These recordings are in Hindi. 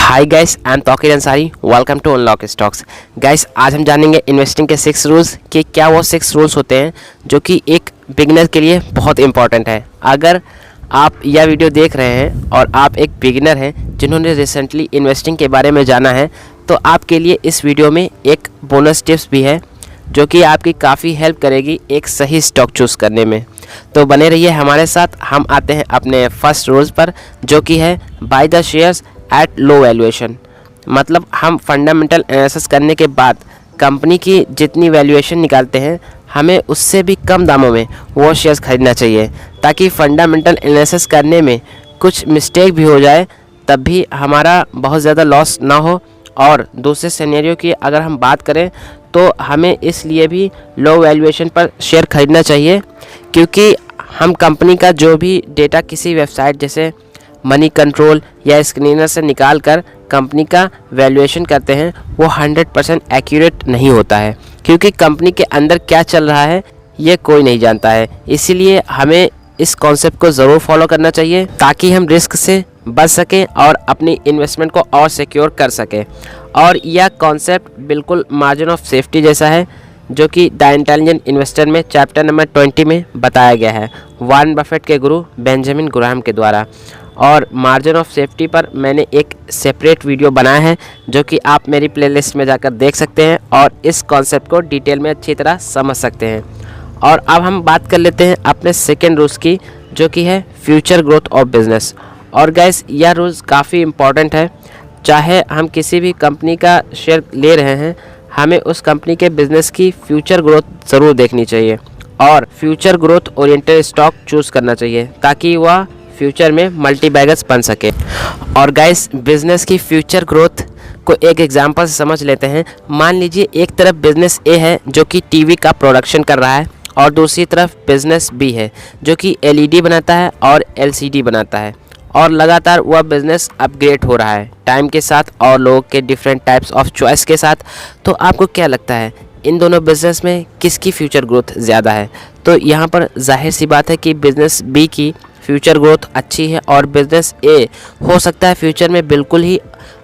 Hi guys, I am Tauqeer Ansari. Welcome to unlock stocks. Guys, आज हम जानेंगे इन्वेस्टिंग के 6 रूल्स कि क्या वो 6 रूल्स होते हैं जो कि एक बिगिनर के लिए बहुत इंपॉर्टेंट है। अगर आप यह वीडियो देख रहे हैं और आप एक बिगिनर हैं जिन्होंने रिसेंटली इन्वेस्टिंग के बारे में जाना है, तो आपके लिए इस वीडियो में एक बोनस टिप्स भी है जो कि आपकी काफ़ी हेल्प करेगी एक सही स्टॉक चूज़ करने में। तो बने रहिए हमारे साथ। हम आते हैं अपने फर्स्ट रूल्स पर, जो कि है by the shares at low valuation. मतलब हम फंडामेंटल एनालिसिस करने के बाद कंपनी की जितनी वैल्यूएशन निकालते हैं, हमें उससे भी कम दामों में वो शेयर्स खरीदना चाहिए, ताकि फंडामेंटल एनालिसिस करने में कुछ मिस्टेक भी हो जाए तब भी हमारा बहुत ज़्यादा लॉस ना हो। और दूसरे सिनेरियो की अगर हम बात करें तो हमें इसलिए भी लो वैल्यूएशन पर शेयर खरीदना चाहिए, क्योंकि हम कंपनी का जो भी डेटा किसी वेबसाइट जैसे मनी कंट्रोल या स्क्रीनर से निकाल कर कंपनी का वैल्यूएशन करते हैं, वो 100% एक्यूरेट नहीं होता है, क्योंकि कंपनी के अंदर क्या चल रहा है ये कोई नहीं जानता है। इसीलिए हमें इस कॉन्सेप्ट को ज़रूर फॉलो करना चाहिए ताकि हम रिस्क से बच सकें और अपनी इन्वेस्टमेंट को और सिक्योर कर सकें। और यह कॉन्सेप्ट बिल्कुल मार्जिन ऑफ सेफ्टी जैसा है, जो कि द इंटेलिजेंट इन्वेस्टर में चैप्टर नंबर 20 में बताया गया है, वॉरेन बफेट के गुरु बेंजामिन ग्राहम के द्वारा। और मार्जिन ऑफ सेफ्टी पर मैंने एक सेपरेट वीडियो बनाया है जो कि आप मेरी प्लेलिस्ट में जाकर देख सकते हैं और इस कॉन्सेप्ट को डिटेल में अच्छी तरह समझ सकते हैं। और अब हम बात कर लेते हैं अपने सेकेंड रूल्स की, जो कि है फ्यूचर ग्रोथ ऑफ बिज़नेस। और गाइस, यह रूल्स काफ़ी इम्पॉर्टेंट है। चाहे हम किसी भी कंपनी का शेयर ले रहे हैं, हमें उस कंपनी के बिज़नेस की फ्यूचर ग्रोथ ज़रूर देखनी चाहिए और future growth oriented stock choose करना चाहिए, ताकि वह फ्यूचर में मल्टी बैगर्स बन सके। और गाइस, बिज़नेस की फ्यूचर ग्रोथ को एक एग्जांपल से समझ लेते हैं। मान लीजिए एक तरफ बिज़नेस ए है जो कि टीवी का प्रोडक्शन कर रहा है, और दूसरी तरफ बिज़नेस बी है जो कि एलईडी बनाता है और एलसीडी बनाता है, और लगातार वह बिज़नेस अपग्रेड हो रहा है टाइम के साथ और लोगों के डिफरेंट टाइप्स ऑफ चॉइस के साथ। तो आपको क्या लगता है इन दोनों बिज़नेस में किसकी फ्यूचर ग्रोथ ज़्यादा है? तो यहाँ पर जाहिर सी बात है कि बिज़नेस बी की फ्यूचर ग्रोथ अच्छी है, और बिज़नेस ए हो सकता है फ्यूचर में बिल्कुल ही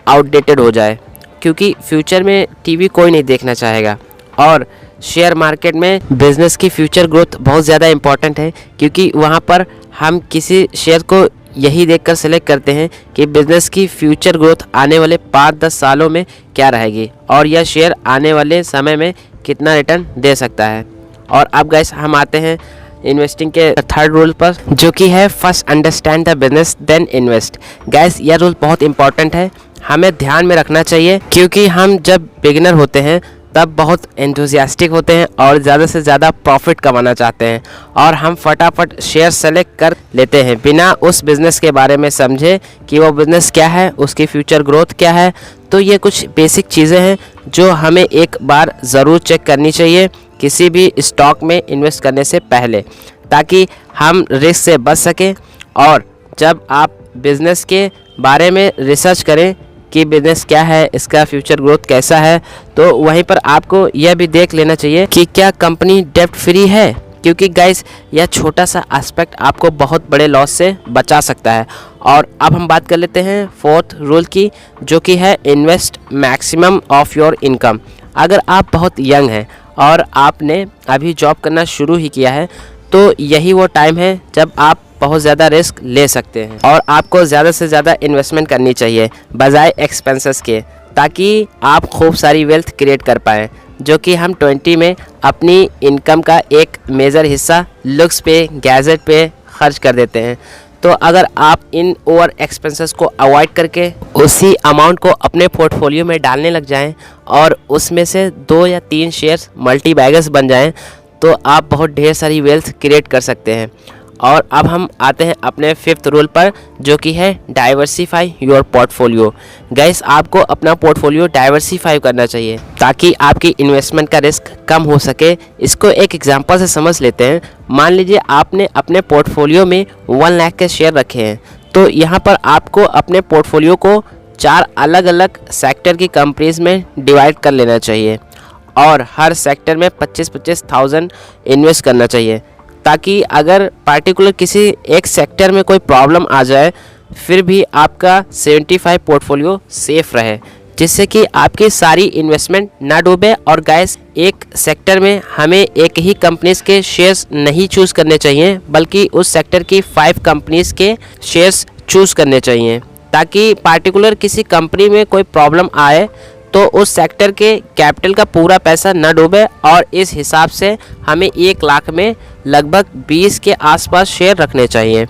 आउटडेटेड हो जाए, क्योंकि फ्यूचर में टीवी कोई नहीं देखना चाहेगा। और शेयर मार्केट में बिज़नेस की फ्यूचर ग्रोथ बहुत ज़्यादा इम्पॉर्टेंट है, क्योंकि वहाँ पर हम किसी शेयर को यही देखकर सेलेक्ट करते हैं कि बिज़नेस की फ्यूचर ग्रोथ आने वाले 5-10 सालों में क्या रहेगी और यह शेयर आने वाले समय में कितना रिटर्न दे सकता है। और अब गाइस, हम आते हैं इन्वेस्टिंग के थर्ड रूल पर, जो कि है first understand the business then invest. Guys, यह रूल बहुत इंपॉर्टेंट है, हमें ध्यान में रखना चाहिए, क्योंकि हम जब बिगिनर होते हैं तब बहुत एंथुसियास्टिक होते हैं और ज़्यादा से ज़्यादा प्रॉफिट कमाना चाहते हैं, और हम फटाफट शेयर सेलेक्ट कर लेते हैं बिना उस बिज़नेस के बारे में समझे कि वो बिज़नेस क्या है, उसकी फ्यूचर ग्रोथ क्या है। तो ये कुछ बेसिक चीज़ें हैं जो हमें एक बार ज़रूर चेक करनी चाहिए किसी भी स्टॉक में इन्वेस्ट करने से पहले, ताकि हम रिस्क से बच सकें। और जब आप बिज़नेस के बारे में रिसर्च करें कि बिज़नेस क्या है, इसका फ्यूचर ग्रोथ कैसा है, तो वहीं पर आपको यह भी देख लेना चाहिए कि क्या कंपनी डेब्ट फ्री है, क्योंकि गाइस, यह छोटा सा एस्पेक्ट आपको बहुत बड़े लॉस से बचा सकता है। और अब हम बात कर लेते हैं फोर्थ रूल की, जो कि है invest maximum of your income. अगर आप बहुत यंग हैं और आपने अभी जॉब करना शुरू ही किया है, तो यही वो टाइम है जब आप बहुत ज़्यादा रिस्क ले सकते हैं और आपको ज़्यादा से ज़्यादा इन्वेस्टमेंट करनी चाहिए बजाय एक्सपेंसेस के, ताकि आप खूब सारी वेल्थ क्रिएट कर पाएँ, जो कि हम 20 में अपनी इनकम का एक मेजर हिस्सा लुक्स पे, गैजेट पे खर्च कर देते हैं। तो अगर आप इन ओवर एक्सपेंसेस को अवॉइड करके उसी अमाउंट को अपने पोर्टफोलियो में डालने लग जाएं और उसमें से 2 या 3 शेयर्स मल्टी बैगर्स बन जाएं, तो आप बहुत ढेर सारी वेल्थ क्रिएट कर सकते हैं। और अब हम आते हैं अपने फिफ्थ रूल पर, जो कि है डाइवर्सिफाई योर पोर्टफोलियो। गाइस, आपको अपना पोर्टफोलियो डाइवर्सिफाई करना चाहिए ताकि आपकी इन्वेस्टमेंट का रिस्क कम हो सके। इसको एक एग्जांपल से समझ लेते हैं। मान लीजिए आपने अपने पोर्टफोलियो में 1 लाख के शेयर रखे हैं, तो यहाँ पर आपको अपने पोर्टफोलियो को 4 अलग अलग सेक्टर की कंपनीज में डिवाइड कर लेना चाहिए, और हर सेक्टर में 25,000 इन्वेस्ट करना चाहिए, ताकि अगर पार्टिकुलर किसी एक सेक्टर में कोई प्रॉब्लम आ जाए फिर भी आपका 75 पोर्टफोलियो सेफ रहे, जिससे कि आपकी सारी इन्वेस्टमेंट ना डूबे। और गाइस, एक सेक्टर में हमें एक ही कंपनीज के शेयर्स नहीं चूज़ करने चाहिए, बल्कि उस सेक्टर की 5 कंपनीज के शेयर्स चूज़ करने चाहिए, ताकि पार्टिकुलर किसी कंपनी में कोई प्रॉब्लम आए तो उस सेक्टर के कैपिटल का पूरा पैसा न डूबे। और इस हिसाब से हमें 1 लाख में लगभग 20 के आसपास शेयर रखने चाहिए।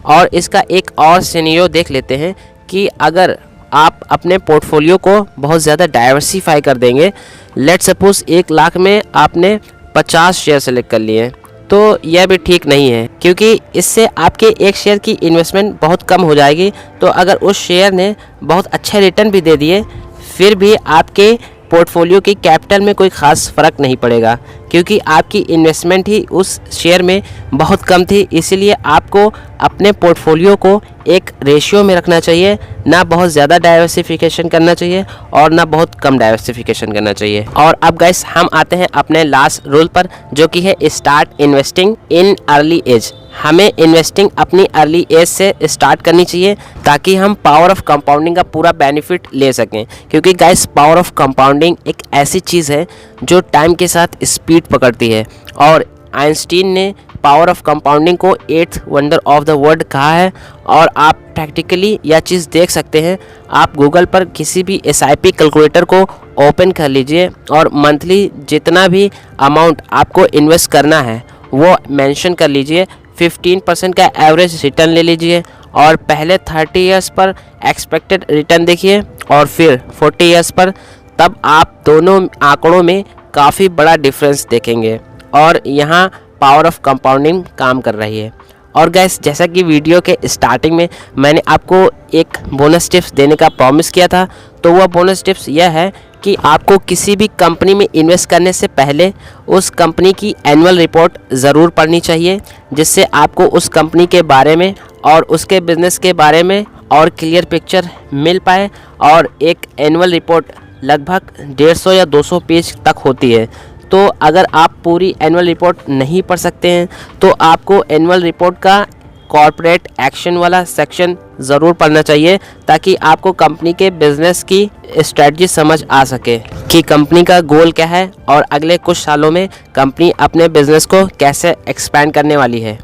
और इसका एक और सिनेरियो देख लेते हैं कि अगर आप अपने पोर्टफोलियो को बहुत ज़्यादा डाइवर्सिफाई कर देंगे, लेट सपोज 1 लाख में आपने 50 शेयर सेलेक्ट कर लिए, तो यह भी ठीक नहीं है, क्योंकि इससे आपके एक शेयर की इन्वेस्टमेंट बहुत कम हो जाएगी। तो अगर उस शेयर ने बहुत अच्छे रिटर्न भी दे दिए, फिर भी आपके पोर्टफोलियो की कैपिटल में कोई ख़ास फ़र्क नहीं पड़ेगा, क्योंकि आपकी इन्वेस्टमेंट ही उस शेयर में बहुत कम थी। इसीलिए आपको अपने पोर्टफोलियो को एक रेशियो में रखना चाहिए, ना बहुत ज़्यादा डाइवर्सिफिकेशन करना चाहिए और ना बहुत कम डाइवर्सिफिकेशन करना चाहिए। और अब गाइस, हम आते हैं अपने लास्ट रूल पर, जो कि है start investing in early age. हमें इन्वेस्टिंग अपनी अर्ली एज से स्टार्ट करनी चाहिए, ताकि हम पावर ऑफ कंपाउंडिंग का पूरा बेनिफिट ले सकें। क्योंकि गाइस, पावर ऑफ कंपाउंडिंग एक ऐसी चीज़ है जो टाइम के साथ स्पीड पकड़ती है। और आइंस्टीन ने पावर ऑफ कंपाउंडिंग को 8th wonder of the world कहा है। और आप प्रैक्टिकली यह चीज़ देख सकते हैं। आप गूगल पर किसी भी SIP कैलकुलेटर को ओपन कर लीजिए और मंथली जितना भी अमाउंट आपको इन्वेस्ट करना है वो मेंशन कर लीजिए। 15% का एवरेज रिटर्न ले लीजिए और पहले 30 इयर्स पर एक्सपेक्टेड रिटर्न देखिए और फिर 40 इयर्स पर। तब आप दोनों आंकड़ों में काफ़ी बड़ा डिफरेंस देखेंगे और यहाँ पावर ऑफ कंपाउंडिंग काम कर रही है। और गैस, जैसा कि वीडियो के स्टार्टिंग में मैंने आपको एक बोनस टिप्स देने का प्रॉमिस किया था, तो वह बोनस टिप्स यह है कि आपको किसी भी कंपनी में इन्वेस्ट करने से पहले उस कंपनी की एनुअल रिपोर्ट ज़रूर पढ़नी चाहिए, जिससे आपको उस कंपनी के बारे में और उसके बिज़नेस के बारे में और क्लियर पिक्चर मिल पाए। और एक एनुअल रिपोर्ट लगभग 150 या 200 पेज तक होती है। तो अगर आप पूरी एनुअल रिपोर्ट नहीं पढ़ सकते हैं, तो आपको एनुअल रिपोर्ट का कॉर्पोरेट एक्शन वाला सेक्शन ज़रूर पढ़ना चाहिए, ताकि आपको कंपनी के बिज़नेस की स्ट्रेटजी समझ आ सके कि कंपनी का गोल क्या है और अगले कुछ सालों में कंपनी अपने बिज़नेस को कैसे एक्सपैंड करने वाली है।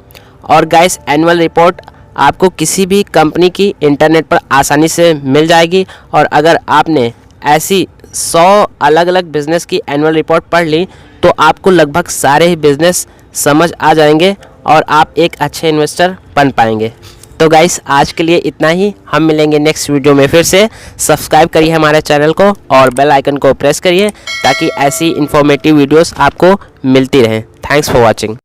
और गाइस, एनुअल रिपोर्ट आपको किसी भी कंपनी की इंटरनेट पर आसानी से मिल जाएगी। और अगर आपने ऐसी 100 अलग अलग बिज़नेस की एनुअल रिपोर्ट पढ़ ली, तो आपको लगभग सारे ही बिज़नेस समझ आ जाएंगे और आप एक अच्छे इन्वेस्टर बन पाएंगे। तो गाइस, आज के लिए इतना ही। हम मिलेंगे नेक्स्ट वीडियो में फिर से। सब्सक्राइब करिए हमारे चैनल को और बेल आइकन को प्रेस करिए, ताकि ऐसी इन्फॉर्मेटिव वीडियोस आपको मिलती रहें। Thanks for watching.